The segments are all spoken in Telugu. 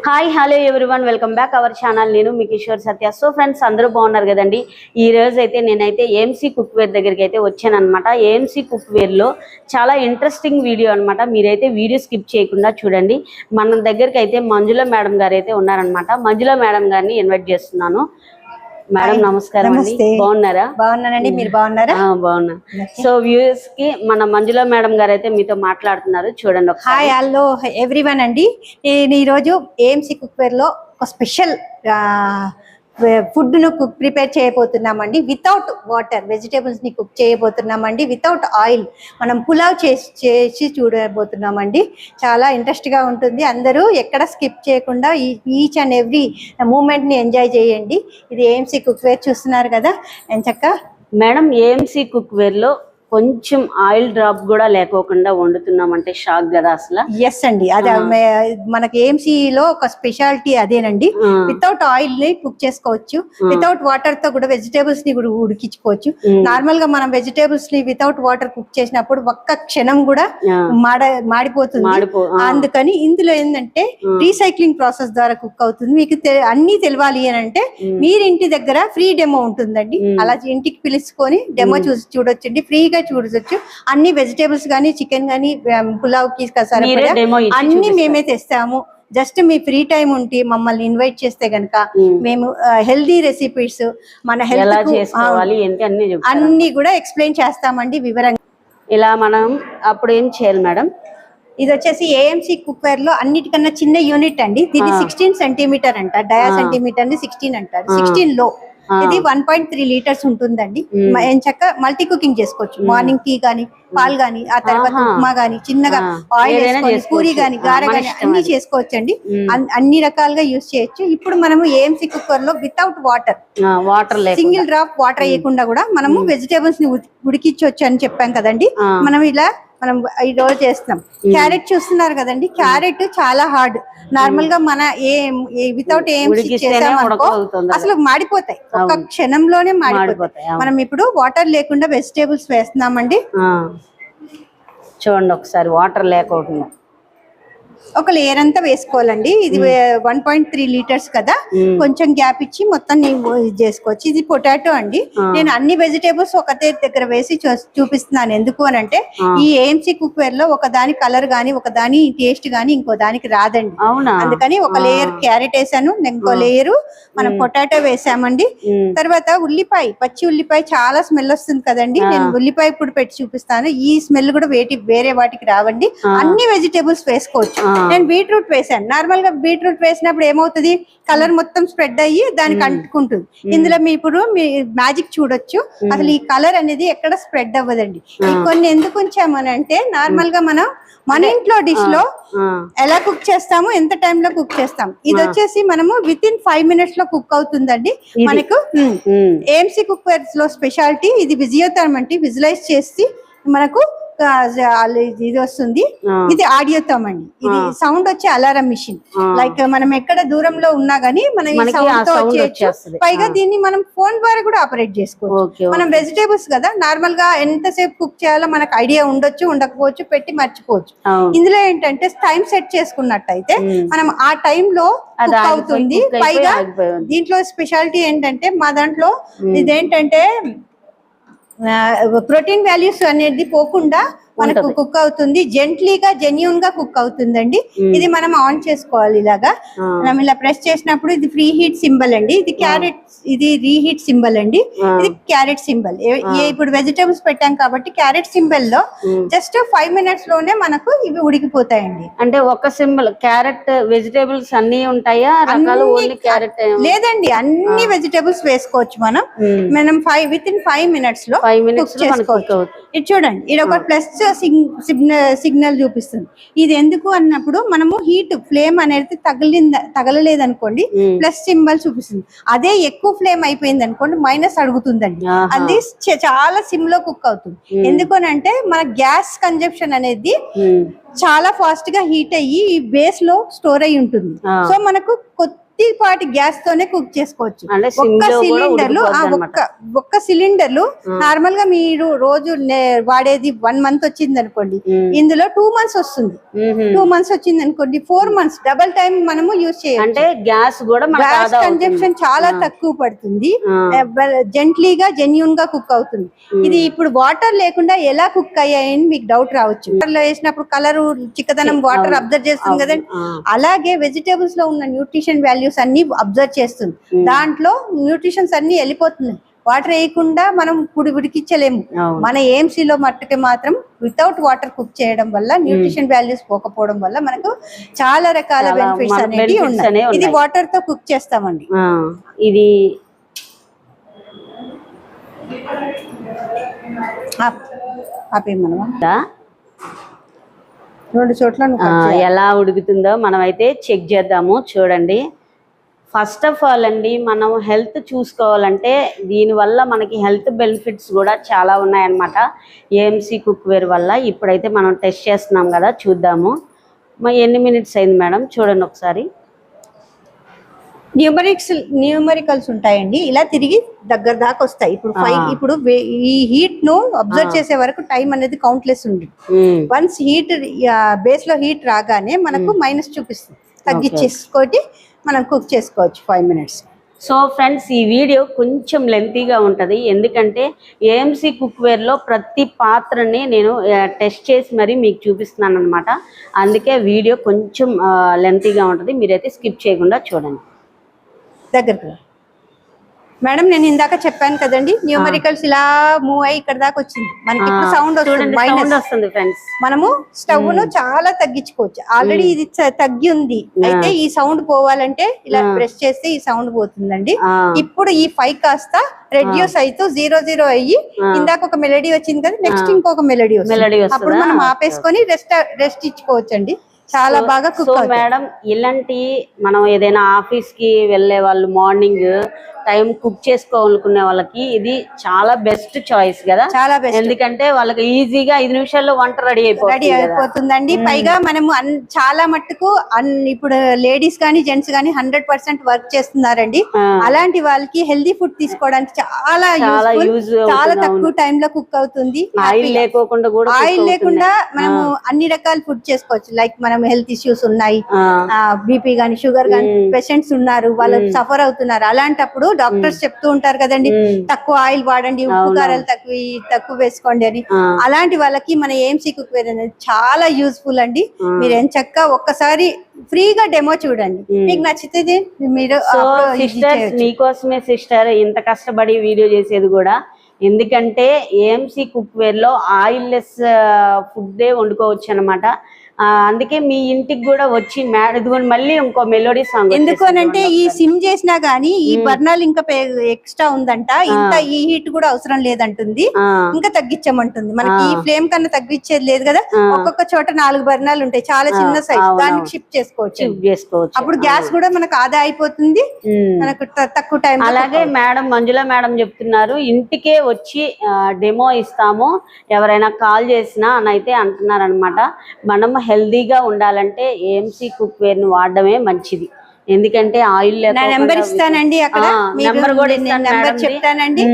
Hi hello everyone, welcome back our channel. నేను మీ కిషోర్ సత్య. సో ఫ్రెండ్స్, అందరూ బాగున్నారు కదండి. ఈ రోజు అయితే నేనైతే ఏఎంసీ కుక్ వేర్ దగ్గరికి అయితే వచ్చాను అనమాట. ఏఎంసీ కుక్ వేర్లో చాలా ఇంట్రెస్టింగ్ వీడియో అనమాట. మీరైతే వీడియో స్కిప్ చేయకుండా చూడండి. మన దగ్గరికి అయితే మంజుల మేడం గారు అయితే ఉన్నారనమాట. మంజుల మేడం గారిని ఇన్వైట్ చేస్తున్నాను. మేడం నమస్కారం అండి, బాగున్నారా? బాగున్నానండి, మీరు బాగున్నారా? బాగున్నా. సో వ్యూయర్స్ కి మన మంజుల మేడం గారు అయితే మీతో మాట్లాడుతున్నారు, చూడండి. హాయ్ హలో ఎవ్రీవన్ అండి. నేను ఈరోజు ఏఎంసీ కుక్ వేర్ లో ఒక స్పెషల్ ఫుడ్ ను ప్రిపేర్ చేయబోతున్నామండి. వితౌట్ వాటర్ వెజిటేబుల్స్ ని కుక్ చేయబోతున్నామండి. వితౌట్ ఆయిల్ మనం పులావ్ చేసి చూడబోతున్నామండి. చాలా ఇంట్రెస్ట్ గా ఉంటుంది. అందరూ ఎక్కడ స్కిప్ చేయకుండా ఈచ్ అండ్ ఎవ్రీ మూమెంట్ ని ఎంజాయ్ చేయండి. ఇది ఏఎంసీ కుక్ వేర్ చూస్తున్నారు కదా. ఎంచక్క మేడం, ఏఎంసీ కుక్ వేర్ లో కొంచెం ఆయిల్ డ్రాప్ కూడా లేకోకుండా వండుతున్నామంటే షాక్ కదా అసలు. ఎస్ అండి, అది మనకి ఏఎంసీ లో ఒక స్పెషాలిటీ అదేనండి. వితౌట్ ఆయిల్ ని కుక్ చేసుకోవచ్చు. వితౌట్ వాటర్ తో కూడా వెజిటేబుల్స్ ని కూడా ఉడికించుకోవచ్చు. నార్మల్ గా మనం వెజిటేబుల్స్ ని వితౌట్ వాటర్ కుక్ చేసినప్పుడు ఒక్క క్షణం కూడా మాడిపోతుంది. అందుకని ఇందులో ఏంటంటే రీసైక్లింగ్ ప్రాసెస్ ద్వారా కుక్ అవుతుంది. మీకు అన్ని తెలవాలి అని అంటే మీరు ఇంటి దగ్గర ఫ్రీ డెమో ఉంటుందండి. అలా ఇంటికి పిలుచుకొని డెమో చూడొచ్చండి. ఫ్రీగా చూడొచ్చు. అన్ని వెజిటేబుల్స్ గానీ, చికెన్ గానీ, పులావ్ కి అన్ని మేమే తెస్తాము. జస్ట్ మీ ఫ్రీ టైం ఉంటే మమ్మల్ని ఇన్వైట్ చేస్తే గనక మేము హెల్దీ రెసిపీస్, మన హెల్త్ అన్ని కూడా ఎక్స్ప్లెయిన్ చేస్తామండి వివరంగా. ఇలా మనం అప్పుడు ఏం చేయాలి మేడం? ఇది వచ్చేసి ఏఎంసీ కుక్ వేర్ లో అన్నిటికన్నా చిన్న యూనిట్ అండి. ఇది 16 సెంటీమీటర్ అంట. డయా సెంటీమీటర్ ని 16 అంటారు. 16 లో ఇది 1.3 లీటర్స్ ఉంటుందండి. చక్క మల్టీ కుకింగ్ చేసుకోవచ్చు. మార్నింగ్ టీ గానీ, పాలు గానీ, ఆ తర్వాత ఉప్మా గానీ, చిన్నగా ఆయిల్ వేసుకొని పూరి గానీ, గారె గానీ అన్ని చేసుకోవచ్చు అండి. అన్ని రకాలుగా యూజ్ చేయొచ్చు. ఇప్పుడు మనము ఏఎంసీ కుక్కర్ లో without water single drop water వేయకుండా కూడా మనము వెజిటేబుల్స్ ని ఉడికించవచ్చు అని చెప్పాం కదండి. మనం ఈ రోజు చేస్తాం. క్యారెట్ చూస్తున్నారు కదండి. క్యారెట్ చాలా హార్డ్. నార్మల్ గా మన వితౌట్ చేసామనుకో అసలు మాడిపోతాయి. ఒక క్షణంలోనే మాడిపోతాయి. మనం ఇప్పుడు వాటర్ లేకుండా వెజిటేబుల్స్ వేస్తున్నామండి. చూడండి ఒకసారి, వాటర్ లేకుండా ఒక లేయర్ అంతా వేసుకోవాలండి. ఇది 1.3 లీటర్స్ కదా, కొంచెం గ్యాప్ ఇచ్చి మొత్తం చేసుకోవచ్చు. ఇది పొటాటో అండి. నేను అన్ని వెజిటేబుల్స్ ఒకటే దగ్గర వేసి చూపిస్తున్నాను. ఎందుకు అని అంటే ఈ ఏఎంసీ కుక్ వేర్ లో ఒక దాని కలర్ గానీ, ఒక దాని టేస్ట్ గానీ ఇంకో దానికి రాదండి. అందుకని ఒక లేయర్ క్యారెట్ వేసాను, ఇంకో లేయర్ మనం పొటాటో వేసామండి. తర్వాత ఉల్లిపాయ, పచ్చి ఉల్లిపాయ చాలా స్మెల్ వస్తుంది కదండి. నేను ఉల్లిపాయ ఇప్పుడు పెట్టి చూపిస్తాను. ఈ స్మెల్ కూడా వేరే వాటికి రావండి. అన్ని వెజిటేబుల్స్ వేసుకోవచ్చు. నేను బీట్రూట్ వేసాను. నార్మల్ గా బీట్రూట్ వేసినప్పుడు ఏమవుతుంది, కలర్ మొత్తం స్ప్రెడ్ అయ్యి దానికి అంటుకుంటుంది. ఇందులో మీ ఇప్పుడు మీ మ్యాజిక్ చూడొచ్చు. అసలు ఈ కలర్ అనేది ఎక్కడ స్ప్రెడ్ అవ్వదండి. కొన్ని ఎందుకు ఉంచామనంటే నార్మల్ గా మనం మన ఇంట్లో డిష్ లో ఎలా కుక్ చేస్తాము, ఎంత టైం లో కుక్ చేస్తాం. ఇది వచ్చేసి మనము విత్ ఇన్ 5 minutes లో కుక్ అవుతుందండి. మనకు ఏఎంసీ కుక్ వేర్ లో స్పెషాలిటీ ఇది విజియోథర్మ్ అంటే విజువలైజ్ చేసి మనకు ఇది వస్తుంది. ఇది ఆడియోథర్మ్ అండి. ఇది సౌండ్ వచ్చే అలారం మిషన్. లైక్ మనం ఎక్కడ దూరంలో ఉన్నా గానీ మనం సౌండ్ తో వచ్చేయచ్చు. పైగా దీన్ని మనం ఫోన్ ద్వారా కూడా ఆపరేట్ చేసుకోవచ్చు. మనం వెజిటేబుల్స్ కదా, నార్మల్ గా ఎంతసేపు కుక్ చేయాలో మనకు ఐడియా ఉండొచ్చు, ఉండకపోవచ్చు, పెట్టి మర్చిపోవచ్చు. ఇందులో ఏంటంటే టైం సెట్ చేసుకున్నట్టయితే మనం ఆ టైంలో కుక్ అవుతుంది. పైగా దీంట్లో స్పెషాలిటీ ఏంటంటే మా దాంట్లో ఇదేంటంటే ప్రోటీన్ వాల్యూస్ అనేది పోకుండా మనకు కుక్ అవుతుంది. జెంట్లీగా జెన్యూన్ గా కుక్ అవుతుందండి. ఇది మనం ఆన్ చేసుకోవాలి. ఇలాగా మనం ఇలా ప్రెస్ చేసినప్పుడు ఇది ఫ్రీ హీట్ సింబల్ అండి. ఇది క్యారెట్, ఇది రీహీట్ సింబల్ అండి. ఇది క్యారెట్ సింబల్. ఇప్పుడు వెజిటేబుల్స్ పెట్టాం కాబట్టి క్యారెట్ సింబల్ లో జస్ట్ 5 minutes లోనే మనకు ఇవి ఉడికిపోతాయండి. అంటే ఒక సింబల్ క్యారెట్ వెజిటేబుల్స్ అన్ని ఉంటాయా? క్యారెట్ లేదండి, అన్ని వెజిటేబుల్స్ వేసుకోవచ్చు. మనం విత్ ఇన్ 5 minutes లో చేసుకోవచ్చు. ఇది చూడండి, ఇది ఒక ప్లస్ సిగ్నల్ చూపిస్తుంది. ఇది ఎందుకు అన్నప్పుడు మనము హీట్ ఫ్లేమ్ అనేది తగలలేదు అనుకోండి, ప్లస్ సింబల్ చూపిస్తుంది. అదే ఎక్కువ ఫ్లేమ్ అయిపోయింది అనుకోండి, మైనస్ అడుగుతుందండి. అది చాలా సిమ్ లో కుక్ అవుతుంది. ఎందుకనంటే మన గ్యాస్ కన్జంప్షన్ అనేది చాలా ఫాస్ట్ గా హీట్ అయ్యి ఈ బేస్ లో స్టోర్ అయి ఉంటుంది. సో మనకు కొద్దిపాటి గ్యాస్ తోనే కుక్ చేసుకోవచ్చు. అంటే ఒక్క సిలిండర్లు ఒక్క సిలిండర్లు నార్మల్ గా మీరు రోజు వాడేది 1 month వచ్చింది అనుకోండి, ఇందులో 2 months వస్తుంది. 2 months వచ్చింది అనుకోండి, 4 months డబల్ టైం మనము యూజ్ చేయాలి. అంటే గ్యాస్ కూడా గ్యాస్ కన్జంప్షన్ చాలా తక్కువ పడుతుంది. జెంట్లీగా జెన్యూన్ గా కుక్ అవుతుంది. ఇది ఇప్పుడు వాటర్ లేకుండా ఎలా కుక్ అయ్యాయని మీకు డౌట్ రావచ్చు. వాటర్ లో వేసినప్పుడు కలర్ చిక్కదనం వాటర్ అబ్జర్వ్ చేస్తుంది కదండి, అలాగే వెజిటేబుల్స్ లో ఉన్న న్యూట్రిషన్ వాల్యూస్ అన్ని అబ్జర్వ్ చేస్తుంది. దాంట్లో న్యూట్రిషన్స్ అన్ని వెళ్ళిపోతుంది. వాటర్ వేయకుండా మనం ఉడికించలేము. మన AMC లో మట్టుకే మాత్రం వితౌట్ వాటర్ కుక్ చేయడం వల్ల న్యూట్రిషన్ వాల్యూస్ పోకపోవడం వల్ల మనకు చాలా రకాల బెనిఫిట్స్ అనేవి ఉన్నాయి. ఇది వాటర్ తో కుక్ చేస్తామండి. ఇది మనమా 2 చోట్ల ఎలా ఉడుకుతుందో మనం అయితే చెక్ చేద్దాము. చూడండి, ఫస్ట్ ఆఫ్ ఆల్ అండి, మనం హెల్త్ చూసుకోవాలంటే దీనివల్ల మనకి హెల్త్ బెనిఫిట్స్ కూడా చాలా ఉన్నాయన్నమాట AMC కుక్వేర్ వల్ల. ఇప్పుడైతే మనం టెస్ట్ చేస్తున్నాం కదా, చూద్దాము. ఎన్ని మినిట్స్ అయింది మేడం చూడండి ఒకసారి. న్యూమరికల్స్ ఉంటాయండి, ఇలా తిరిగి దగ్గర దాకా వస్తాయి. ఇప్పుడు ఈ హీట్ ను అబ్జర్వ్ చేసే వరకు టైం అనేది కౌంట్లెస్ ఉంది. వన్స్ హీట్ బేస్ లో హీట్ రాగానే మనకు మైనస్ చూపిస్తుంది. తగ్గించేసుకొని మనం కుక్ చేసుకోవచ్చు 5 minutes. సో ఫ్రెండ్స్, ఈ వీడియో కొంచెం లెంతీగా ఉంటుంది, ఎందుకంటే AMC కుక్వేర్లో ప్రతి పాత్రని నేను టెస్ట్ చేసి మరీ మీకు చూపిస్తున్నాను అనమాట. అందుకే వీడియో కొంచెం లెంతీగా ఉంటుంది, మీరైతే స్కిప్ చేయకుండా చూడండి. దగ్గరకు మేడం, నేను ఇందాక చెప్పాను కదండి, న్యూమరికల్స్ ఇలా మూవ్ అయ్యి ఇక్కడ దాకా వచ్చింది. మనకి ఇప్పుడు సౌండ్ వస్తుంది ఫ్రెండ్స్. మనము స్టవ్ ను చాలా తగ్గించుకోవచ్చు. ఆల్రెడీ ఇది తగ్గి ఉంది, అయితే ఈ సౌండ్ పోవాలంటే ఇలా ప్రెస్ చేస్తే ఈ సౌండ్ పోతుందండి. ఇప్పుడు ఈ 5 కాస్త రెడ్యూస్ అయితే 0 అయ్యి ఇందాక ఒక మెలడీ వచ్చింది కదా, నెక్స్ట్ ఇంకొక మెలడీ వస్తుంది. అప్పుడు మనం ఆపేసుకొని రెస్ట్ ఇచ్చుకోవచ్చు అండి. చాలా బాగా కుక్ అవుతుంది. మేడం, ఇలాంటి మనం ఏదైనా ఆఫీస్ కి వెళ్ళే వాళ్ళు మార్నింగ్ టైం కుక్ చేసుకోవాలనుకునే వాళ్ళకి ఇది చాలా బెస్ట్ చాయిస్ కదా. చాలా బెస్ట్, ఎందుకంటే వాళ్ళకి ఈజీగా 5 నిమిషాల్లో వంట రెడీ అయిపోతుందండి. పైగా మనము చాలా మట్టుకు ఇప్పుడు లేడీస్ కానీ జెంట్స్ కానీ 100% వర్క్ చేస్తున్నారండి. అలాంటి వాళ్ళకి హెల్దీ ఫుడ్ తీసుకోవడానికి చాలా యూజ్, చాలా తక్కువ టైం లో కుక్ అవుతుంది. ఆయిల్ లేకుండా మనము అన్ని రకాల ఫుడ్ చేసుకోవచ్చు. లైక్ మనం హెల్త్ ఇష్యూస్ ఉన్నాయి, బీపీ గానీ షుగర్ గానీ పేషెంట్స్ ఉన్నారు, వాళ్ళు సఫర్ అవుతున్నారు. అలాంటప్పుడు డాక్టర్స్ చెప్తూ ఉంటారు కదండి, తక్కువ ఆయిల్ వాడండి, ఉప్పు కారాలు తక్కువ వేసుకోండి అని. అలాంటి వాళ్ళకి మన AMC కుక్వేర్ అనేది చాలా యూస్ఫుల్ అండి. మీరు ఎంచక్కా ఒక్కసారి ఫ్రీగా డెమో చూడండి, మీకు నచ్చితే మీరు మీకోసమే సిస్టర్ ఇంత కష్టపడి వీడియో చేసేది కూడా. ఎందుకంటే AMC కుక్వేర్ లో ఆయిల్ లెస్ ఫుడ్ వండుకోవచ్చు అనమాట. అందుకే మీ ఇంటికి కూడా వచ్చి ఇదిగోండి మళ్ళీ ఇంకో మెలోడీ సాంగ్. ఎందుకనంటే ఈ సిమ్ చేసినా గానీ ఈ బర్నర్లు ఇంకా ఎక్స్ట్రా ఉందంట, ఇంత ఈ హీట్ కూడా అవసరం లేదంటుంది, ఇంకా తగ్గించమంటుంది. మనకి ఈ ఫ్లేమ్ కన్నా తగ్గించేది లేదు కదా. ఒక్కొక్క చోట 4 బర్నర్లు ఉంటాయి, చాలా చిన్న సైజ్, దానికి షిఫ్ట్ చేసుకోవచ్చు. అప్పుడు గ్యాస్ కూడా మనకు ఆదా అయిపోతుంది, మనకు తక్కువ టైం. అలాగే మేడం మంజుల మేడం చెప్తున్నారు, ఇంటికే వచ్చి డెమో ఇస్తాము ఎవరైనా కాల్ చేసినా అని అయితే అంటున్నారు అనమాట. మనం హెల్దీగా ఉండాలంటే AMC కుక్వేర్ ని వాడడమే మంచిది. ఎందుకంటే ఆయిల్ నెంబర్ ఇస్తానండి, అక్కడ నెంబర్ కూడా నెంబర్ చెప్తానండి,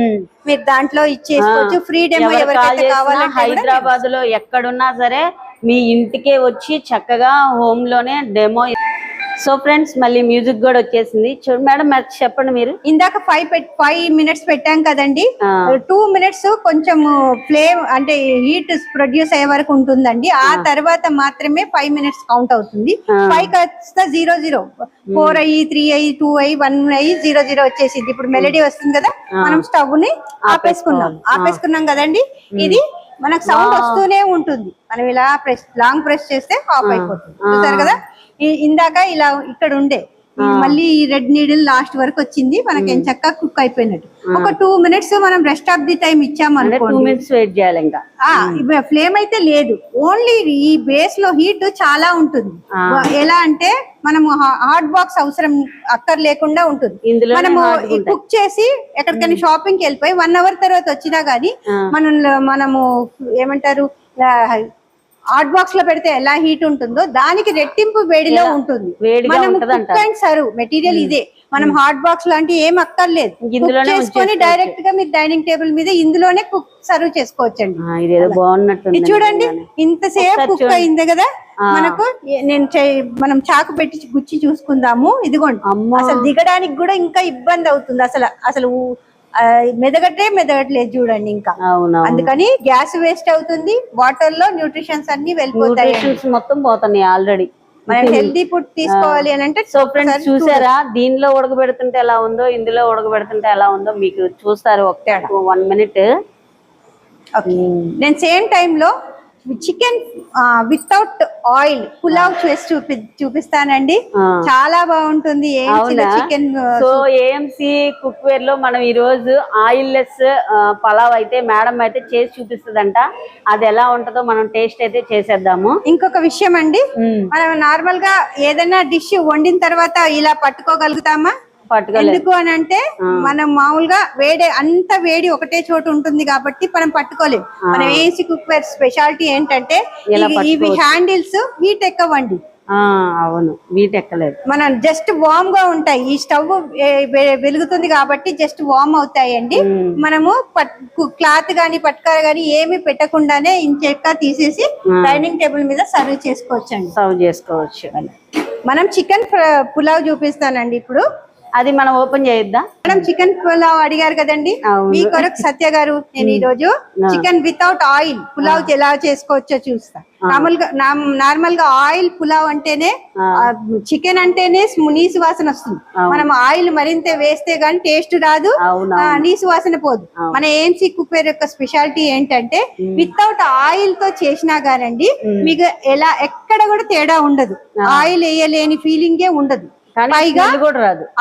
మీరు దాంట్లో ఇచ్చేసుకోవచ్చు. ఫ్రీ డెమో ఎవరికైతే కావాలంటే హైదరాబాద్ లో ఎక్కడున్నా సరే మీ ఇంటికే వచ్చి చక్కగా హోమ్ లోనే డెమో. సో ఫ్రెండ్స్, మళ్ళీ మ్యూజిక్ కూడా వచ్చేసింది. చూడు మేడం, చెప్పండి మీరు. ఇందాక 5 minutes పెట్టాం కదండి, 2 minutes కొంచెం ఫ్లేమ్ అంటే హీట్ ప్రొడ్యూస్ అయ్యే వరకు ఉంటుందండి. ఆ తర్వాత మాత్రమే 5 minutes కౌంట్ అవుతుంది. 5 కాస్త 0 4 అయ్యి 3 అయ్యి 2 అయ్యి 1 అయ్యి 0 వచ్చేసింది. ఇప్పుడు మెలడీ వస్తుంది కదా, మనం స్టవ్ ని ఆపేసుకున్నాం కదండి. ఇది మనకు సౌండ్ వస్తూనే ఉంటుంది. మనం ఇలా లాంగ్ ప్రెస్ చేస్తే ఆఫ్ అయిపోతుంది. చూసారు కదా, ఇందాక ఇలా ఇక్కడ ఉండే మళ్ళీ ఈ రెడ్ నీడిల్ లాస్ట్ వరకు వచ్చింది, మనకి చక్కగా కుక్ అయిపోయినట్టు. ఒక 2 minutes మనం రెస్ట్ ఆఫ్ ది టైం ఇచ్చామనుకోండి, 2 minutes వెయిట్ చేయాలి. ఇంకా ఫ్లేమ్ అయితే లేదు, ఓన్లీ ఈ బేస్ లో హీట్ చాలా ఉంటుంది. ఎలా అంటే మనము హాట్ బాక్స్ అవసరం లేకుండా ఉంటుంది. మనము కుక్ చేసి ఎక్కడికైనా షాపింగ్కి వెళ్ళిపోయి 1 hour తర్వాత వచ్చినా గానీ మనము ఏమంటారు హాట్ బాక్స్ లో పెడితే ఎలా హీట్ ఉంటుందో దానికి రెట్టింపు వేడిలో ఉంటుంది. వేడిగా మనం ఉంటదంట. కుక్ అండ్ సర్వ్ మెటీరియల్ ఇదే. మనం హాట్ బాక్స్ లాంటి ఏం అక్కర్లేదు. ఇందులోనే చేసుకొని డైరెక్ట్ గా మీరు డైనింగ్ టేబుల్ మీద ఇందులోనే కుక్ సర్వ్ చేసుకోవచ్చండి. ఇదేదో బాగున్నట్టుంది. ఇది చూడండి ఇంతసేపు కుక్ అయింది కదా మనకు. మనం చాకు పెట్టి గుచ్చి చూసుకుందాము. ఇదిగోండి అసలు దిగడానికి కూడా ఇంకా ఇబ్బంది అవుతుంది. అసలు మెదగట్లేదు చూడండి ఇంకా. అందుకని గ్యాస్ వేస్ట్ అవుతుంది, వాటర్ లో న్యూట్రిషన్స్ అన్ని వెళ్ళిపోతాయి, మొత్తం పోతున్నాయి ఆల్రెడీ. మనం హెల్దీ ఫుడ్ తీసుకోవాలి అని అంటే. సో ఫ్రెండ్స్ చూసారా దీనిలో ఉడకబెడుతుంటే ఎలా ఉందో, ఇందులో ఉడకబెడుతుంటే ఎలా ఉందో మీకు చూస్తారు ఒక 1 minute. నేను సేమ్ టైమ్ లో చికెన్ వితౌట్ ఆయిల్ పులావ్ చేసి చూపిస్తానండి. చాలా బాగుంటుంది chicken. So AMC cookware లో మనం ఈ రోజు ఆయిల్ లెస్ పలావ్ అయితే మేడం అయితే చేసి చూపిస్తుందంట. అది ఎలా ఉంటుందో మనం టేస్ట్ అయితే చేసేద్దాము. ఇంకొక విషయం అండి, మనం నార్మల్ గా ఏదైనా డిష్ వండిన తర్వాత ఇలా పట్టుకోగలుగుతామా? ఎందుకు అని అంటే మనం మామూలుగా అంత వేడి ఒకటే చోటు ఉంటుంది కాబట్టి మనం పట్టుకోలేం. మనం ఏసీ కుక్ వేర్ స్పెషాలిటీ ఏంటంటే ఇవి హ్యాండిల్స్ హీట్ ఎక్కవండి. అవును, వీట్ ఎక్కలేదు. మనం జస్ట్ వార్మ్ గా ఉంటాయి. ఈ స్టవ్ వెలుగుతుంది కాబట్టి జస్ట్ వార్మ్ అవుతాయండి. మనము క్లాత్ గానీ పట్కార గానీ ఏమి పెట్టకుండానే ఇంచెక్క తీసేసి డైనింగ్ టేబుల్ మీద సర్వ్ చేసుకోవచ్చు. మనం చికెన్ పులావ్ చూపిస్తానండి ఇప్పుడు. అది మనం ఓపెన్ చేయొద్దా? మేడం చికెన్ పులావ్ అడిగారు కదండి, మీ కొరకు సత్య గారు నేను ఈ రోజు చికెన్ వితౌట్ ఆయిల్ పులావ్ ఎలా చేసుకోవచ్చో చూస్తా. నార్మల్ గా ఆయిల్ పులావ్ అంటేనే చికెన్ అంటేనే నీసు వాసన వస్తుంది. మనం ఆయిల్ మరింత వేస్తే గానీ టేస్ట్ రాదు, నీసు వాసన పోదు. మన ఏఎంసీ కుక్ వేర్ యొక్క స్పెషాలిటీ ఏంటంటే వితౌట్ ఆయిల్ తో చేసినా గానండి మీకు ఎక్కడ కూడా తేడా ఉండదు. ఆయిల్ వేయలేని ఫీలింగే ఉండదు. పైగా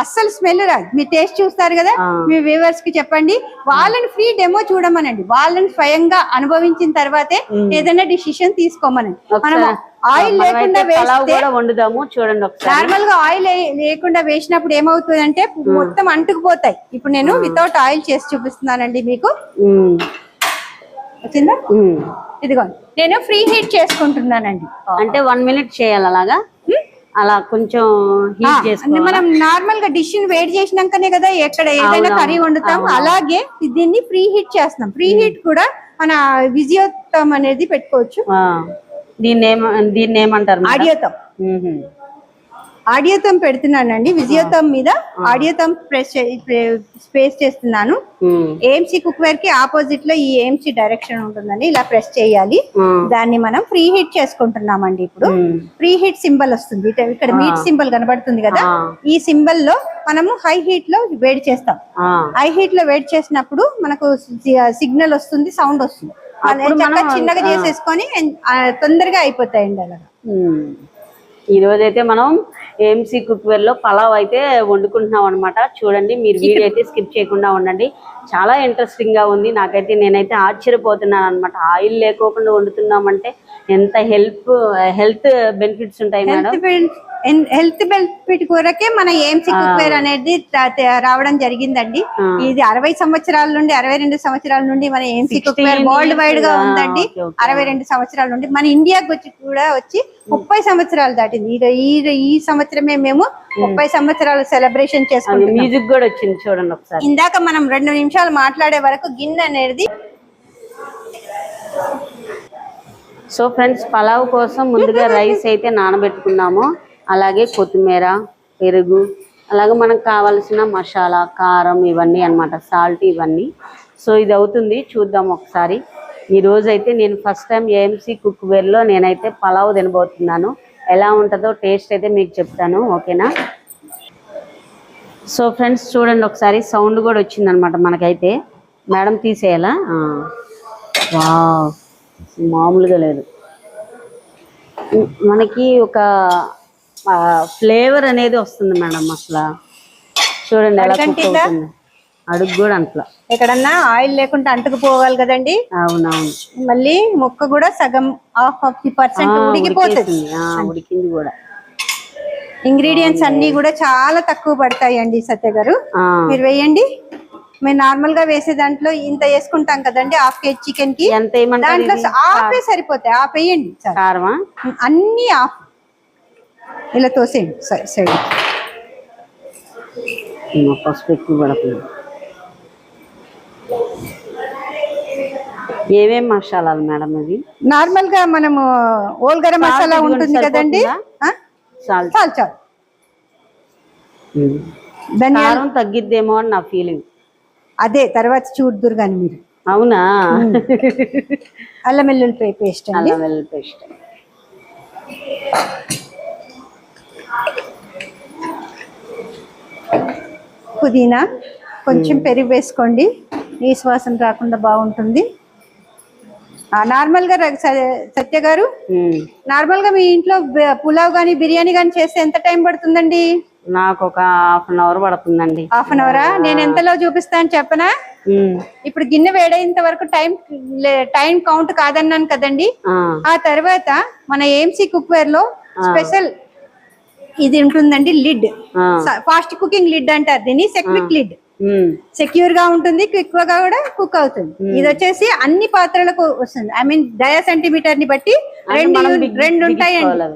అస్సలు స్మెల్ రాదు. మీరు టేస్ట్ చూస్తారు కదా, మీ వ్యూవర్స్ కి చెప్పండి. వాళ్ళని ఫ్రీ డెమో చూడమనండి. వాళ్ళని స్వయంగా అనుభవించిన తర్వాతే ఏదైనా డిసిషన్ తీసుకోమనండి. మనం ఆయిల్ లేకుండా వండుదాము చూడండి. నార్మల్ గా ఆయిల్ లేకుండా వేసినప్పుడు ఏమవుతుంది అంటే మొత్తం అంటుకుపోతాయి. ఇప్పుడు నేను వితౌట్ ఆయిల్ చేసి చూపిస్తున్నానండి మీకు. వచ్చిందా? ఇదిగో నేను ఫ్రీ హీట్ చేసుకుంటున్నానండి. అంటే 1 minute చేయాలి అలాగా. అలా కొంచెం హీట్ చేసుకోవాలి. మనం నార్మల్ గా డిష్ ని వేడి చేసినాకనే కదా ఎక్కడ ఏదైనా కర్రీ వండుతాం. అలాగే దీన్ని ఫ్రీ హీట్ చేస్తున్నాం. ఫ్రీ హీట్ కూడా మన విజియోతమ్ అనేది పెట్టుకోవచ్చు. దీన్ని ఏమంటారు? ఆడియోతమ్ పెడుతున్నానండి. విజియోతమ్ మీద ఆడియోతమ్ స్పేస్ చేస్తున్నాను. ఏఎంసీ కుక్ వేర్ కి ఆపోజిట్ లో ఈ ఏఎంసీ డైరెక్షన్ ఉంటుందండి. ఇలా ప్రెస్ చేయాలి. దాన్ని మనం ప్రీ హీట్ చేసుకుంటున్నామండి. ఇప్పుడు ప్రీ హీట్ సింబల్ వస్తుంది. ఇక్కడ మీట్ సింబల్ కనబడుతుంది కదా, ఈ సింబల్ లో మనము హై హీట్ లో వేడి చేస్తాం. హై హీట్ లో వేడి చేసినప్పుడు మనకు సిగ్నల్ వస్తుంది, సౌండ్ వస్తుంది. చిన్నగా చేసేసుకొని తొందరగా అయిపోతాయండి అలాగా. ఈ రోజైతే మనం ఏఎంసీ కుక్ వేర్ లో పలావ్ అయితే వండుకుంటున్నాం అనమాట. చూడండి, మీరు వీడియో అయితే స్కిప్ చేయకుండా ఉండండి. చాలా ఇంట్రెస్టింగ్ గా ఉంది. నేనైతే ఆశ్చర్యపోతున్నాను అనమాట. ఆయిల్ లేకోకుండా వండుతున్నామంటే ఎంత హెల్త్ బెనిఫిట్స్ ఉంటాయి మేడం. హెల్త్ బెనిఫిట్ కొరకే మన ఏఎంసీ కుక్ వేర్ అనేది రావడం జరిగిందండి. ఇది 60 సంవత్సరాల నుండి 62 సంవత్సరాల నుండి మన AMC cookware worldwide గా ఉందండి. 62 సంవత్సరాల నుండి మన ఇండియాకి వచ్చి 30 సంవత్సరాలు దాటింది. ఈ సంవత్సరమే మేము 30 సంవత్సరాలు సెలబ్రేషన్ చేసుకుంటాం. మ్యూజిక్ కూడా వచ్చింది చూడండి ఒకసారి. ఇందాక మనం 2 నిమిషాలు మాట్లాడే వరకు గిన్నె అనేది. సో ఫ్రెండ్స్, పలావ్ కోసం ముందుగా రైస్ అయితే నానబెట్టుకున్నాము. అలాగే కొత్తిమీర, పెరుగు, అలాగే మనకు కావాల్సిన మసాలా, కారం ఇవన్నీ అన్నమాట, సాల్ట్ ఇవన్నీ. సో ఇది అవుతుంది, చూద్దాం ఒకసారి. ఈ రోజు అయితే నేను ఫస్ట్ టైం ఏఎంసీ కుక్ వేర్లో నేనైతే పలావ్ తినబోతున్నాను. ఎలా ఉంటుందో టేస్ట్ అయితే మీకు చెప్తాను, ఓకేనా? సో ఫ్రెండ్స్ చూడండి ఒకసారి, సౌండ్ కూడా వచ్చిందనమాట మనకైతే. మేడం తీసేయాలా? వావ్, మామూలుగా లేదు. మనకి ఒక ఫ్లేవర్ అనేది వస్తుంది మేడం. అసలు చూడండి ఎలా కుక్ అవుతుంది. అడుగు కూడా అంట్లా ఎక్కడన్నా ఆయిల్ లేకుండా అంటుకుపోవాలి కదండి. అవునవును. మళ్ళీ ముక్క కూడా సగం 50% ఉడికిపోతుంది. ఉడికింది కూడా. ఇంగ్రీడియంట్స్ అన్ని కూడా చాలా తక్కువ పడతాయండి సత్య గారు. మీరు వేయండి. మేము నార్మల్ గా వేసే దాంట్లో ఇంత వేసుకుంటాం కదండి, హాఫ్ కేజీ చికెన్ కి. ఎంత ఏమంటారు దాంట్లో ఇది? ఆఫే సరిపోతాయి, ఆఫ్ వేయండి సార్. కారమా? అన్ని ఆఫ్ ఇలా తోసేయండి సైడ్. పసుపు ఎక్కువ పడుతుంది. ఏమేం మసాలాలు మేడం ఇది? నార్మల్ గా మనము ఓల్ గరం మసాలా ఉంటుంది కదండి, చాలు. చాలు చాలు. ధనియాలు కారం తగ్గిద్దేమో అని నా ఫీలింగ్. అదే తర్వాత చూడుదురు కానీ మీరు. అవునా? అల్లం వెల్లుల్లి పేస్ట్ అండి. అల్లం వెల్లుల్లి పేస్ట్. పుదీనా కొంచెం పెరుగు వేసుకోండి, ఈ సువాసన రాకుండా బాగుంటుంది. నార్మల్ గా సత్య గారు, నార్మల్ గా మీ ఇంట్లో పులావ్ గానీ బిర్యానీ గానీ చేస్తే ఎంత టైం పడుతుందండి? నాకు ఒక 1/2 అవర్ పడుతుందండి. 1/2 అవరా? నేను ఎంతలో చూపిస్తాను చెప్పనా? ఇప్పుడు గిన్నె వేడైనంత వరకు టైం కౌంట్ కాదన్నాను కదండి. ఆ తర్వాత మన ఏఎంసీ కుక్ వేర్ లో స్పెషల్ ఇది ఉంటుందండి, లిడ్. ఫాస్ట్ కుకింగ్ లిడ్ అంటారు దీన్ని, సెక్విక్ లిడ్. సెక్యూర్ గా ఉంటుంది, క్విక్ గా కూడా కుక్ అవుతుంది. ఇది వచ్చేసి అన్ని పాత్రలకు వస్తుంది. ఐ మీన్ డయా సెంటీమీటర్ ని బట్టి రెండు ఉంటాయండి.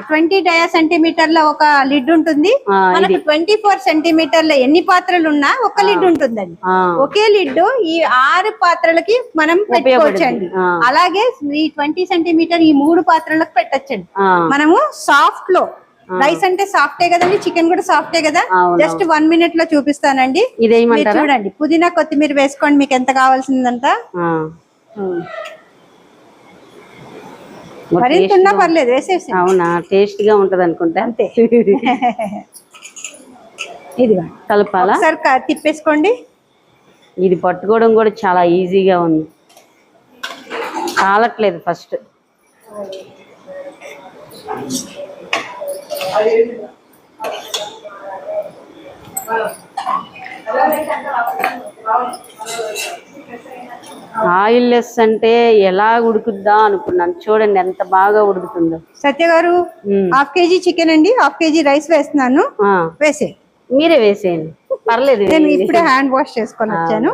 20 డయా సెంటీమీటర్ల ఒక లిడ్ ఉంటుంది. మనకు 24 సెంటీమీటర్ల ఎన్ని పాత్రలు ఉన్నా ఒక లిడ్ ఉంటుందండి. ఒకే లిడ్ ఈ 6 పాత్రలకి మనం పెట్టుకోవచ్చండి. అలాగే ఈ 20 సెంటీమీటర్ ఈ 3 పాత్రలకు పెట్టచ్చండి. మనము సాఫ్ట్ లో, రైస్ అంటే సాఫ్టే కదండి, చికెన్ కూడా సాఫ్టే కదా. జస్ట్ 1 మినిట్ లో చూపిస్తానండి. చూడండి, పుదీనా కొత్తిమీర వేసుకోండి మీకు ఎంత కావాల్సిందంతా. మరింత ఉన్నా పర్లేదు, వేసేసి. అవునా? టేస్ట్ గా ఉంటది అనుకుంటా. అంతే. ఇది కలపాలా? ఒకసారి తిప్పేసుకోండి. ఇది పట్టుకోవడం కూడా చాలా ఈజీగా ఉంది, కాలట్లేదు ఫస్ట్. ఆయిల్ లెస్ అంటే ఎలా ఉడుకుద్దా అనుకున్నాను. చూడండి ఎంత బాగా ఉడుకుతుందో. సత్య గారు, 1/2 కేజీ చికెన్ అండి, 1/2 కేజీ రైస్ వేస్తున్నాను. వేసే మీరే వేసేయండి, పర్లేదు. నేను ఇప్పుడే హ్యాండ్ వాష్ చేసుకొని వచ్చాను.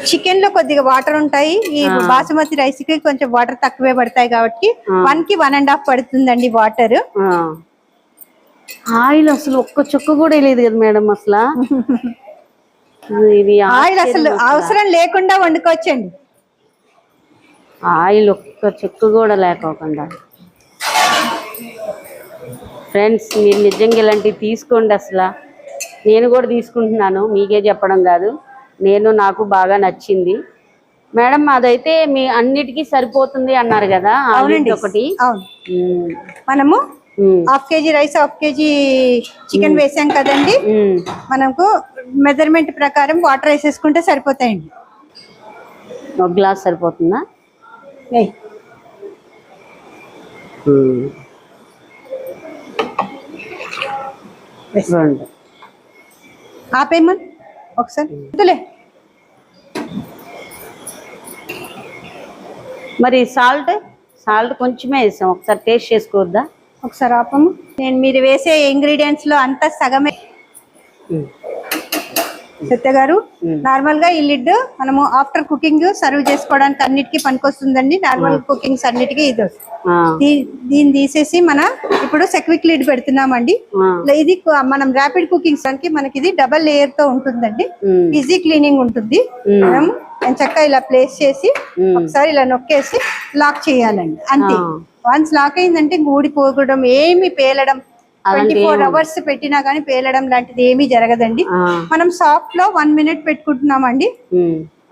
చికెన్ లో కొద్దిగా వాటర్ ఉంటాయి, ఈ బాసుమతి రైస్ కి కొంచెం వాటర్ తక్కువే పడతాయి కాబట్టి 1 కి 1.5 పడుతుందండి వాటర్. ఆయిల్ అసలు ఒక్క చుక్క కూడా లేదు కదా మేడం అసలు. ఇది ఆయిల్ అసలు అవసరం లేకుండా వండుకోవచ్చండి. ఆయిల్ ఒక్క చుక్క కూడా లేకోకుండా. ఫ్రెండ్స్, మీరు నిజంగా ఇలాంటివి తీసుకోండి. అసలు నేను కూడా తీసుకుంటున్నాను, మీకే చెప్పడం కాదు. నాకు బాగా నచ్చింది మేడం. అదైతే మీ అన్నిటికీ సరిపోతుంది అన్నారు కదా. ఒకటి మనము 1/2 కేజీ రైస్, 1/2 కేజీ చికెన్ వేసాం కదండి. మనకు మెజర్మెంట్ ప్రకారం వాటర్ వేసేసుకుంటే సరిపోతాయండి. 1 గ్లాస్ సరిపోతుందా? ఆపేయమని ఒకసారి. మరి సాల్ట్ కొంచెమే వేసాం, ఒకసారి టేస్ట్ చేసుకోవద్దా? ఒకసారి ఆపము. మీరు వేసే ఇంగ్రీడియంట్స్ లో అంతా సగమే. సత్య గారు, నార్మల్ గా ఈ లిడ్ మనము ఆఫ్టర్ కుకింగ్ సర్వ్ చేసుకోవడానికి అన్నిటికీ పనికొస్తుందండి. నార్మల్ కుకింగ్స్ అన్నిటికీ ఇది. దీన్ని తీసేసి మనం ఇప్పుడు సెక్విక్ లిడ్ పెడుతున్నామండి. ఇది మనం ర్యాపిడ్ కుకింగ్స్ దానికి మనకి ఇది డబల్ లేయర్ తో ఉంటుందండి. ఈజీ క్లీనింగ్ ఉంటుంది. మనం చక్కగా ఇలా ప్లేస్ చేసి ఒకసారి ఇలా నొక్కేసి లాక్ చేయాలండి, అంతే. వన్స్ లాక్ అయిందంటే ఊడిపోకడం, ఏమి పేలడం, 24 అవర్స్ పెట్టినా కానీ పేలడం లాంటిది ఏమీ జరగదండి. మనం సాఫ్ట్ లో 1 మినిట్ పెట్టుకుంటున్నామండి.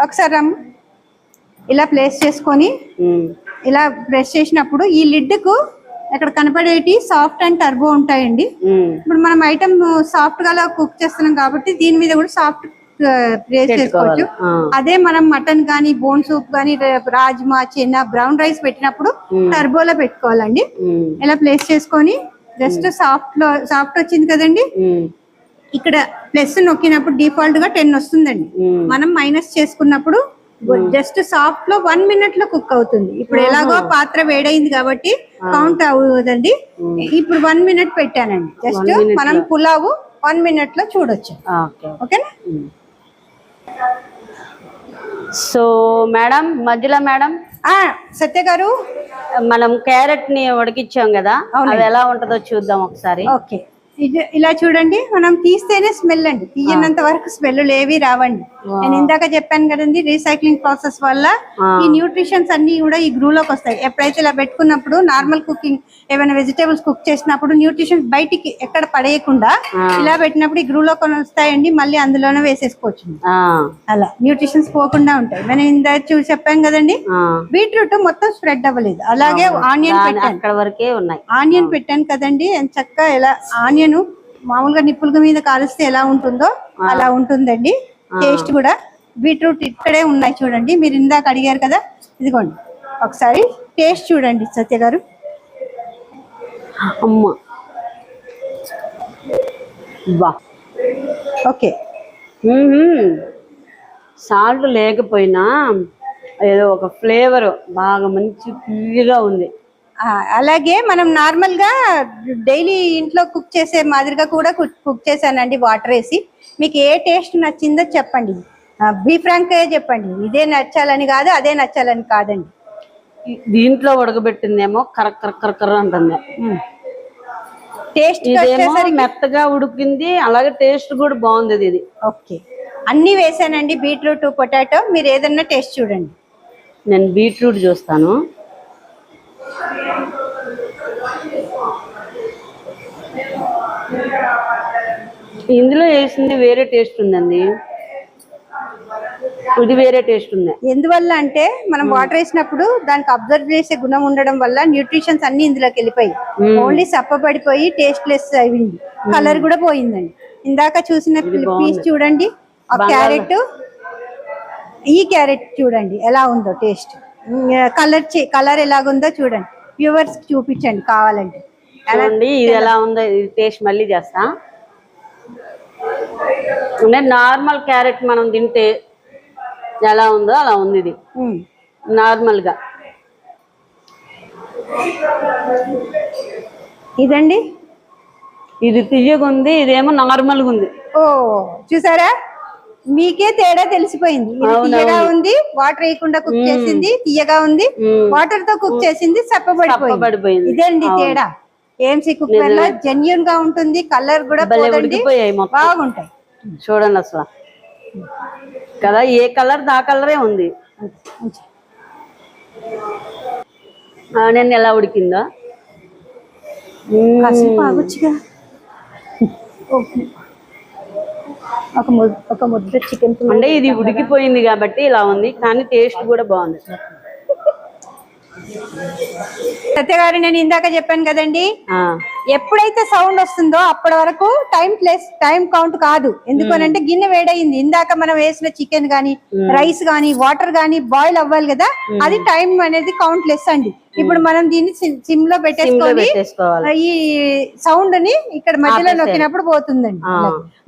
ఒకసారి ఇలా ప్లేస్ చేసుకొని ఇలా ప్రెస్ చేసినప్పుడు ఈ లిడ్ కు ఇక్కడ కనపడేటి సాఫ్ట్ అండ్ టర్బో ఉంటాయండి. ఇప్పుడు మనం ఐటమ్ సాఫ్ట్ గా కుక్ చేస్తున్నాం కాబట్టి దీని మీద కూడా సాఫ్ట్ ప్లేస్ చేసుకోవచ్చు. అదే మనం మటన్ గానీ, బోన్ సూప్ గానీ, రాజ్మా, చెన్నా, బ్రౌన్ రైస్ పెట్టినప్పుడు టర్బోలో పెట్టుకోవాలండి. ఇలా ప్లేస్ చేసుకొని జస్ట్ సాఫ్ట్ వచ్చింది కదండి, ఇక్కడ ప్లస్ నొక్కినప్పుడు డిఫాల్ట్ గా 10 వస్తుందండి. మనం మైనస్ చేసుకున్నప్పుడు జస్ట్ సాఫ్ట్ లో 1 minute లో కుక్ అవుతుంది. ఇప్పుడు ఎలాగో పాత్ర వేడైంది కాబట్టి కౌంట్ అవుదండి. ఇప్పుడు 1 minute పెట్టానండి. జస్ట్ మనం పులావు 1 minute లో చూడొచ్చు. ఓకేనా? సో మేడం, మధ్యలో మేడం సత్య గారు, మనం క్యారెట్ ని ఉడికిచ్చాం కదా, అది ఎలా ఉంటుందో చూద్దాం ఒకసారి. ఓకే, ఇలా చూడండి. మనం తీస్తేనే స్మెల్ అండి, తీయనంత వరకు స్మెల్ ఏవి రావండి. నేను ఇందాక చెప్పాను కదండి, రీసైక్లింగ్ ప్రాసెస్ వల్ల ఈ న్యూట్రిషన్స్ అన్ని కూడా ఈ గ్రూ లోకి వస్తాయి. ఎప్పుడైతే ఇలా పెట్టుకున్నప్పుడు నార్మల్ కుకింగ్ ఏమైనా వెజిటేబుల్స్ కుక్ చేసినప్పుడు న్యూట్రిషన్స్ బయటికి ఎక్కడ పడేయకుండా ఇలా పెట్టినప్పుడు ఈ గ్రూ లో కొన్ని వస్తాయండి, మళ్ళీ అందులోనే వేసేసుకోవచ్చు. అలా న్యూట్రిషన్స్ పోకుండా ఉంటాయి. మనం ఇందాక చెప్పాం కదండి, బీట్రూట్ మొత్తం స్ప్రెడ్ అవ్వలేదు. అలాగే ఆనియన్ పెట్టాను, అక్కడ వరకే ఉన్నాయి. ఆనియన్ పెట్టాను కదండి, చక్కగా ఎలా ఆనియన్ మామూలుగా నిప్పుల మీద కాలిస్తే ఎలా ఉంటుందో అలా ఉంటుందండి. టేస్ట్ కూడా బీట్రూట్ ఇక్కడే ఉన్నాయి చూడండి, మీరు ఇందాక అడిగారు కదా, ఇదిగోండి ఒకసారి టేస్ట్ చూడండి సత్య గారు. అమ్మా బా, ఓకే. సాల్ట్ లేకపోయినా ఏదో ఒక ఫ్లేవర్ బాగా మంచి తీయగా ఉంది. అలాగే మనం నార్మల్ గా డైలీ ఇంట్లో కుక్ చేసే మాదిరిగా కూడా కుక్ చేశానండి, వాటర్ వేసి. మీకు ఏ టేస్ట్ నచ్చిందో చెప్పండి, బీ ఫ్రాంక్ చెప్పండి. ఇదే నచ్చాలని కాదు, అదే నచ్చాలని కాదండి. దీంట్లో ఉడకబెట్టిందేమో కరకర అంటుంది, టేస్ట్ మెత్తగా ఉడికింది, అలాగే టేస్ట్ కూడా బాగుంది ఇది. ఓకే, అన్ని వేసానండి, బీట్రూట్ పొటాటో. మీరు ఏదన్నా టేస్ట్ చూడండి. నేను బీట్రూట్ చూస్తాను. ఇందులో వేసింది వేరే టేస్ట్ ఉందండి, ఇది వేరే టేస్ట్ ఉంది. ఎందువల్ల అంటే మనం వాటర్ వేసినప్పుడు దానికి అబ్జర్వ్ చేసే గుణం ఉండడం వల్ల న్యూట్రిషన్స్ అన్ని ఇందులోకి వెళ్ళిపోయి ఓన్లీ సప్పబడిపోయి టేస్ట్ లెస్ అయింది. కలర్ కూడా పోయిందండి. ఇందాక చూసిన పీస్ చూడండి, ఆ క్యారెట్, ఈ క్యారెట్ చూడండి ఎలా ఉందో టేస్ట్. కలర్ ఎలాగుందో చూడండి, వ్యూవర్స్ చూపించండి కావాలంటే. చూడండి ఇది ఎలా ఉందో, ఇది టేస్ట్ మళ్ళీ చేస్తా. నార్మల్ క్యారెట్ మనం తింటే ఎలా ఉందో అలా ఉంది ఇది నార్మల్ గా. ఇదండి, ఇది తియ్యగా ఉంది, ఇదేమో నార్మల్ గా ఉంది. ఓ చూసారా, మీకే తేడా తెలిసిపోయింది. తీయగా ఉంది, వాటర్ వేయకుండా కుక్ చేసింది తీయగా ఉంది, వాటర్ తో కుక్ చేసింది సప్పబడిపోయింది. ఇదేండి తేడా. ఏఎంసీ కుక్ వల్ల జెన్యూన్ గా ఉంటుంది, కలర్ కూడా బాగుంటాయి. చూడండి అసలు కదా, ఏ కలర్ దా కలరే ఉంది. నేను ఎలా ఉడికిందో కాసేపు ఆగొచ్చుగా. ఒక ముద్ద చికెన్ అంటే ఇది ఉడికిపోయింది కాబట్టి ఇలా ఉంది, కానీ టేస్ట్ కూడా బాగుంది. సత్య గారు, నేను ఇందాక చెప్పాను కదండి, ఎప్పుడైతే సౌండ్ వస్తుందో అప్పటి వరకు టైం కౌంట్ కాదు. ఎందుకనంటే గిన్నె వేడయింది. ఇందాక మనం వేసిన చికెన్ గానీ, రైస్ గానీ, వాటర్ గానీ బాయిల్ అవ్వాలి కదా, అది టైం అనేది కౌంట్ లెస్ అండి. ఇప్పుడు మనం దీన్ని సిమ్ లో పెట్టేసుకోవాలి. ఈ సౌండ్ ని ఇక్కడ మధ్యలో నొక్కినప్పుడు పోతుందండి.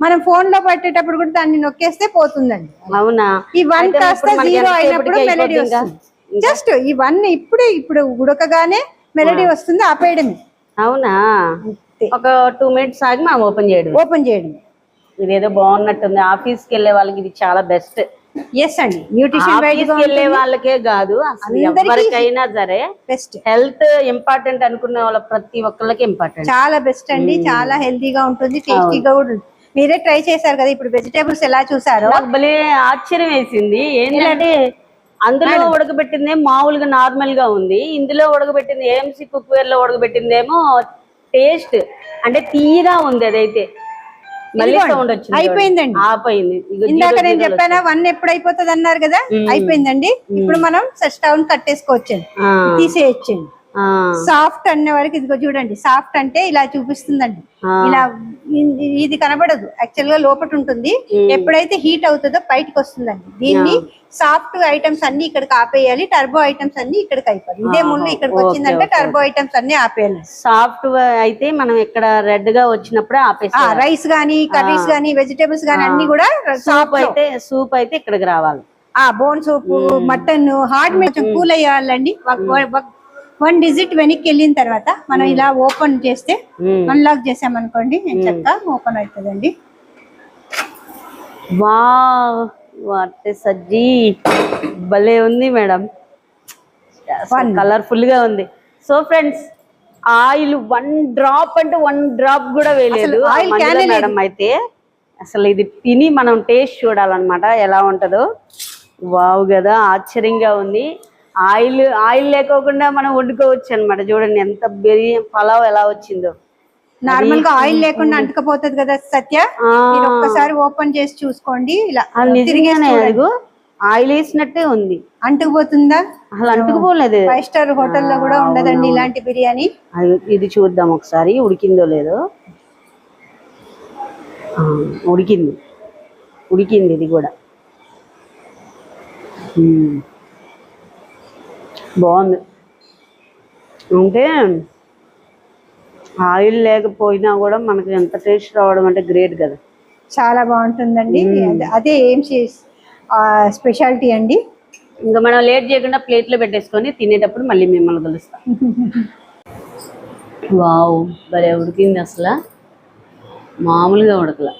మనం ఫోన్ లో పట్టేటప్పుడు కూడా దాన్ని నొక్కేస్తే పోతుందండి. అవునా? ఈ 1 కాస్త 0 అయినప్పుడు మెలడీ వస్తుంది. జస్ట్ ఇవన్నీ ఇప్పుడు ఉడకగానే మెలడీ వస్తుంది, ఆపేయడమే. అవునా? ఒక 2 minutes ఆగి మనం ఓపెన్ చేయడం. ఇదేదో బాగున్నట్టుంది. ఆఫీస్ కి వెళ్ళే వాళ్ళకి ఇది చాలా బెస్ట్. ఎస్ అండి, న్యూట్రిషన్ వెళ్ళే వాళ్ళకే కాదు, అసలు ఎవరికైనా సరే బెస్ట్. హెల్త్ ఇంపార్టెంట్ అనుకునే వాళ్ళ ప్రతి ఒక్కళ్ళకి ఇంపార్టెంట్, చాలా బెస్ట్ అండి. చాలా హెల్తీగా ఉంటుంది, టేస్టీగా కూడా ఉంటుంది. మీరే ట్రై చేశారు కదా, ఇప్పుడు వెజిటేబుల్స్ ఎలా చూసారో భలే ఆశ్చర్యం వేసింది. ఏంటంటే అందులో ఉడకబెట్టింది మామూలుగా నార్మల్ గా ఉంది, ఇందులో ఉడకబెట్టింది ఏఎంసీ కుక్ వేర్ లో ఉడకబెట్టిందేమో టేస్ట్ అంటే తీయగా ఉంది. అదైతే మళ్ళీ సౌండ్ వచ్చింది, అయిపోయిందండి, ఆపోయింది. ఇందాక నేను చెప్పానా 1 ఎప్పుడు అయిపోతుంది అన్నారు కదా, అయిపోయిందండి. ఇప్పుడు మనం స్టవ్ కట్టేసుకోవచ్చండి, తీసేయచ్చండి. సాఫ్ట్ అనే వరకు ఇదిగో చూడండి, సాఫ్ట్ అంటే ఇలా చూపిస్తుందండి. ఇలా ఇది కనబడదు, యాక్చువల్ గా లోపల ఉంటుంది. ఎప్పుడైతే హీట్ అవుతుందో బయటకు వస్తుందండి. దీన్ని సాఫ్ట్ ఐటమ్స్ అన్ని ఇక్కడికి ఆపేయాలి, టర్బో ఐటమ్స్ అన్ని ఇక్కడికి అయిపోయి ఇదే ముళ్ళు ఇక్కడికి వచ్చిందంటే టర్బో ఐటమ్స్ అన్ని ఆపేయాలి. సాఫ్ట్ అయితే మనం ఇక్కడ రెడ్ గా వచ్చినప్పుడే ఆపేయాలి. రైస్ గానీ, కర్రీస్ గానీ, వెజిటేబుల్స్ గానీ అన్ని కూడా సూప్ అయితే ఇక్కడికి రావాలి. బోన్ సూప్, మటన్, హార్డ్ కొంచెం కూల్ అయ్యాలండి. 1 డిజిట్ వెనక్కి వెళ్ళిన తర్వాత మనం ఇలా ఓపెన్ చేస్తే అన్లాక్ చేసామనుకోండి చక్కగా ఓపెన్ అవుతుందండి. వావ్ వాట్ సజ్జీ భలే ఉంది మేడం, కలర్ఫుల్ గా ఉంది. సో ఫ్రెండ్స్ ఆయిల్ 1 డ్రాప్ అంటే 1 డ్రాప్ కూడా వేయలేదు మేడం. అయితే అసలు ఇది తిని మనం టేస్ట్ చూడాలన్నమాట ఎలా ఉంటుందో. వావ్ కదా, ఆశ్చర్యంగా ఉంది. ఆయిల్ లేకోకుండా మనం వండుకోవచ్చు అనమాట. చూడండి ఎంత బిర్యానీ పలావ్ ఎలా వచ్చిందో. నార్మల్ గా ఆయిల్ లేకుండా అంటుకపోతుంది కదా సత్య, మీరు ఒక్కసారి ఓపెన్ చేసి చూసుకోండి. ఇలా నిజంగానే అదిగో ఆయిల్ వేసినట్టే ఉంది. అంటుకుపోతుందా? అసలు అంటుకుపోలేదు. 5 స్టార్ హోటల్లో కూడా ఉండదండి ఇలాంటి బిర్యానీ. ఇది చూద్దాం ఒకసారి ఉడికిందో లేదో. ఉడికింది ఇది కూడా. బాగుంది. అంటే ఆయిల్ లేకపోయినా కూడా మనకి ఎంత టేస్ట్ రావడం అంటే గ్రేట్ కదా. చాలా బాగుంటుందండి. అదే ఏం స్పెషాలిటీ అండి. ఇంకా మనం లేట్ చేయకుండా ప్లేట్లో పెట్టేసుకొని తినేటప్పుడు మళ్ళీ మిమ్మల్ని కలుస్తాం. వావ్ భలే ఉడికింది, అసలు మామూలుగా ఉడకల.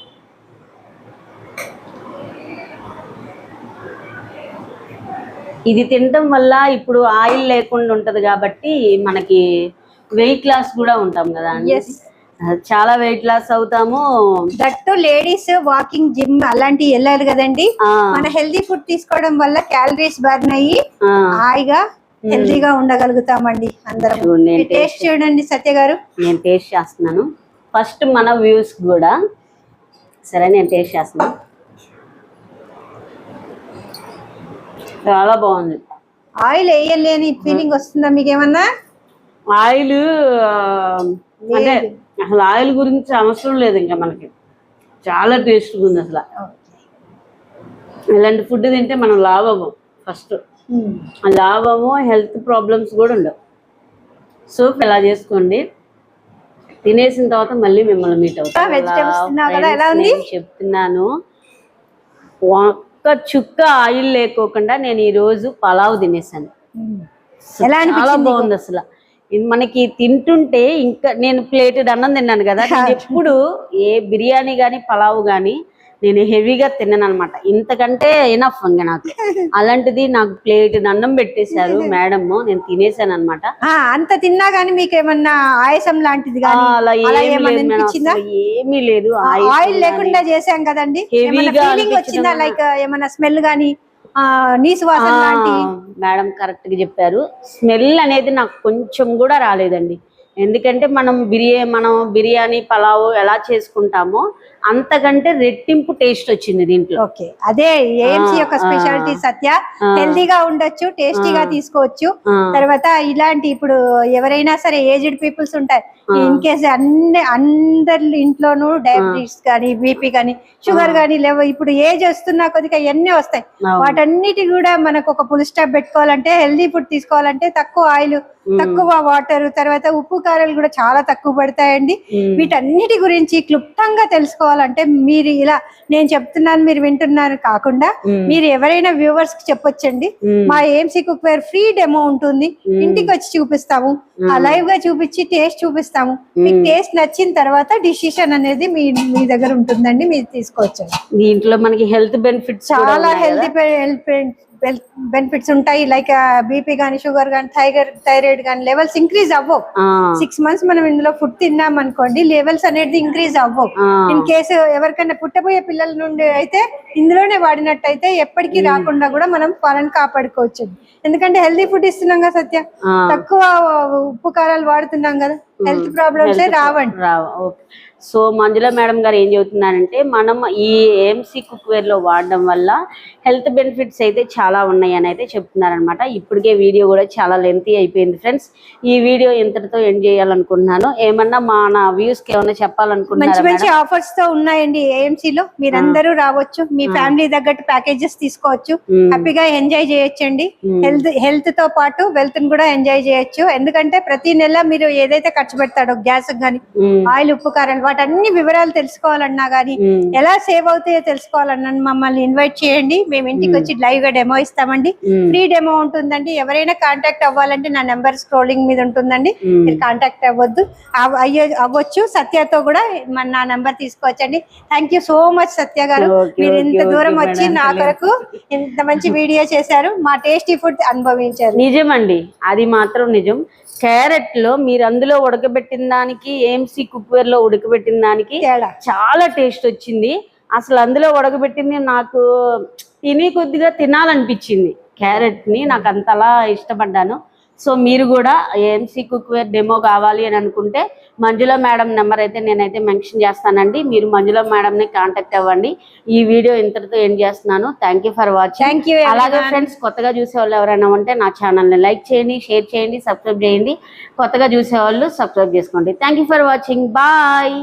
ఇది తినటం వల్ల ఇప్పుడు ఆయిల్ లేకుండా ఉంటది కాబట్టి మనకి వెయిట్ లాస్ కూడా ఉంటాం కదా అండి. చాలా వెయిట్ లాస్ అవుతాము. దట్టు లేడీస్ వాకింగ్, జిమ్ అలాంటివి వెళ్ళాలి కదండి. మన హెల్దీ ఫుడ్ తీసుకోవడం వల్ల క్యాలరీస్ బర్న్ అయ్యి హాయిగా హెల్దీగా ఉండగలుగుతామండి అందరం. టేస్ట్ చూడండి సత్య గారు. నేను టేస్ట్ చేస్తున్నాను ఫస్ట్ మన వ్యూస్ కూడా. సరే నేను టేస్ట్ చేస్తున్నాను. చాలా బాగుంది. ఆయిల్ వేయలేని ఫీలింగ్ వస్తుందా మీకు ఏమన్నా? ఆయిల్ అంటే అసలు ఆయిల్ గురించి అవసరం లేదు ఇంకా మనకి. చాలా టేస్ట్గా ఉంది అసలు. ఇలాంటి ఫుడ్ తింటే మనం లాభము, ఫస్ట్ లాభము, హెల్త్ ప్రాబ్లమ్స్ కూడా ఉండవు. సో ఇలా చేసుకోండి. తినేసిన తర్వాత మళ్ళీ మిమ్మల్ని మీట్ అవుతాను. చెప్తున్నాను, ఒక్క చుక్క ఆయిల్ లేకోకుండా నేను ఈరోజు పలావ్ తినేసాను. చాలా బాగుంది అసలు. మనకి తింటుంటే ఇంకా నేను ప్లేట్ అన్నం తిన్నాను కదా. నేను ఎప్పుడు ఏ బిర్యానీ కానీ పలావ్ కానీ నేను హెవీగా తిన్నాను అనమాట. ఇంతకంటే ఎనఫ్ ఇంకా నాకు. అలాంటిది నాకు ప్లేట్ అన్నం పెట్టేశారు మేడం, నేను తినేసాను అనమాట. అంత తిన్నా గానీ మీకు ఏమన్నా ఆయాసం లాంటిది ఏమీ లేదు. ఆయిల్ లేకుండా చేసాం కదండి. వచ్చిందా లైక్ ఏమన్నా స్మెల్ గానీ నీసు వాసన లాంటి? మేడం కరెక్ట్ గా చెప్పారు. స్మెల్ అనేది నాకు కొంచెం కూడా రాలేదండి. ఎందుకంటే మనం బిర్యానీ పలావ్ ఎలా చేసుకుంటామో అంతకంటే రెట్టింపు టేస్ట్ వచ్చింది దీంట్లో. ఓకే, అదే ఏఎంసీ యొక్క స్పెషాలిటీ సత్య. హెల్దీగా ఉండొచ్చు, టేస్టీగా తీసుకోవచ్చు. తర్వాత ఇలాంటి ఇప్పుడు ఎవరైనా సరే ఏజ్డ్ పీపుల్స్ ఉంటారు, ఇన్ కేస్ అందరి ఇంట్లోనూ డయాబెటీస్ కానీ, బీపీ కానీ, షుగర్ కానీ లేవు. ఇప్పుడు ఏజ్ వస్తున్నా కొద్దిగా ఎన్ని వస్తాయి. వాటన్నిటి కూడా మనకు ఒక ఫుల్ స్టాప్ పెట్టుకోవాలంటే, హెల్దీ ఫుడ్ తీసుకోవాలంటే తక్కువ ఆయిల్, తక్కువ వాటర్, తర్వాత ఉప్పు కారాలు కూడా చాలా తక్కువ పడతాయండి. వీటన్నిటి గురించి క్లుప్తంగా తెలుసుకోవాలంటే మీరు ఇలా నేను చెప్తున్నాను, మీరు వింటున్నారు కాకుండా మీరు ఎవరైనా వ్యూవర్స్ కి చెప్పొచ్చండి. మా ఏఎంసీ కుక్వేర్ ఫ్రీ డెమో ఉంటుంది. ఇంటికి వచ్చి చూపిస్తాము, లైవ్ గా చూపించి టేస్ట్ చూపిస్తాము. మీకు టేస్ట్ నచ్చిన తర్వాత డిసిషన్ అనేది మీ దగ్గర ఉంటుందండి, మీరు తీసుకోవచ్చు. దీంట్లో మనకి హెల్త్ బెనిఫిట్స్ చాలా బెనిఫిట్స్ ఉంటాయి. లైక్ బీపీ గానీ, షుగర్ గానీ, థైరాయిడ్ గానీ లెవెల్స్ ఇంక్రీజ్ అవ్వవు. 6 months మనం ఇందులో ఫుడ్ తిన్నాం అనుకోండి, లెవెల్స్ అనేది ఇంక్రీజ్ అవ్వవు. ఇన్ కేసు ఎవరికైనా పుట్టబోయే పిల్లల నుండి అయితే ఇందులోనే వాడినట్టయితే ఎప్పటికీ రాకుండా కూడా మనం వాళ్ళని కాపాడుకోవచ్చు. ఎందుకంటే హెల్దీ ఫుడ్ ఇస్తున్నాం కదా సత్య, తక్కువ ఉప్పు కారాలు వాడుతున్నాం కదా, హెల్త్ ప్రాబ్లమ్స్ రావండి. సో మంజుల మేడం గారు ఏం చెబుతున్నారంటే, మనం ఈ ఏఎంసీ కుక్వేర్ లో వాడడం వల్ల హెల్త్ బెనిఫిట్స్ అయితే చాలా ఉన్నాయి అని అయితే చెప్తున్నారనమాట. ఇప్పటికే వీడియో కూడా చాలా లెంతీ అయిపోయింది ఫ్రెండ్స్. ఈ వీడియో ఇంతటితో ఎండ్ చేయాలనుకుంటున్నాను. ఏమన్నా మన వ్యూస్ కి ఏమన్నా చెప్పాలనుకుంటున్నారా? మంచి ఆఫర్స్ తో ఉన్నాయండి ఏఎంసీ లో. మీరందరూ రావచ్చు, మీ ఫ్యామిలీ తగ్గట్టు ప్యాకేజెస్ తీసుకోవచ్చు, హ్యాపీగా ఎంజాయ్ చేయొచ్చండి. హెల్త్ తో పాటు వెల్త్ ని కూడా ఎంజాయ్ చేయొచ్చు. ఎందుకంటే ప్రతి నెల మీరు ఏదైతే ఖర్చు పెడతాడో గ్యాస్ గానీ, ఆయిల్, ఉప్పు, కారం, వాటన్ని వివరాలు తెలుసుకోవాలన్నా గానీ, ఎలా సేవ్ అవుతాయో తెలుసుకోవాలన్నా మమ్మల్ని ఇన్వైట్ చేయండి. మేము ఇంటికి వచ్చి లైవ్ గా డెమో ఇస్తామండి. ఫ్రీ డెమో ఉంటుందండి. ఎవరైనా కాంటాక్ట్ అవ్వాలంటే నా నెంబర్ స్క్రోలింగ్ మీద ఉంటుందండి. మీరు కాంటాక్ట్ అవ్వచ్చు. సత్యతో కూడా నా నెంబర్ తీసుకోవచ్చండి. థ్యాంక్ యూ సో మచ్ సత్య గారు. మీరు ఇంత దూరం వచ్చి నా కొరకు ఇంత మంచి వీడియో చేశారు. మా టేస్టీ ఫుడ్ అనుభవించారు. నిజమండి, అది మాత్రం నిజం. క్యారెట్ లో మీరు అందులో ఉడకబెట్టిన దానికి ఏఎంసీ కుక్వేర్ లో ఉడకబెట్టిన దానికి చాలా టేస్ట్ వచ్చింది. అసలు అందులో ఉడకబెట్టింది నాకు తిని కొద్దిగా తినాలనిపించింది. క్యారెట్ ని నాకు అంతలా ఇష్టపడ్డాను. సో మీరు కూడా ఏఎంసీ కుక్వేర్ డెమో కావాలి అని అనుకుంటే మంజుల మేడం నెంబర్ అయితే నేనైతే మెన్షన్ చేస్తానండి. మీరు మంజుల మేడంని కాంటాక్ట్ అవ్వండి. ఈ వీడియో ఇంతటితో ఎండ్ చేస్తున్నాను. Thank you for watching. అలాగే ఫ్రెండ్స్, కొత్తగా చూసేవాళ్ళు ఎవరైనా ఉంటే నా ఛానల్ని లైక్ చేయండి, షేర్ చేయండి, సబ్స్క్రైబ్ చేయండి. కొత్తగా చూసేవాళ్ళు సబ్స్క్రైబ్ చేసుకోండి. Thank you for watching. Bye.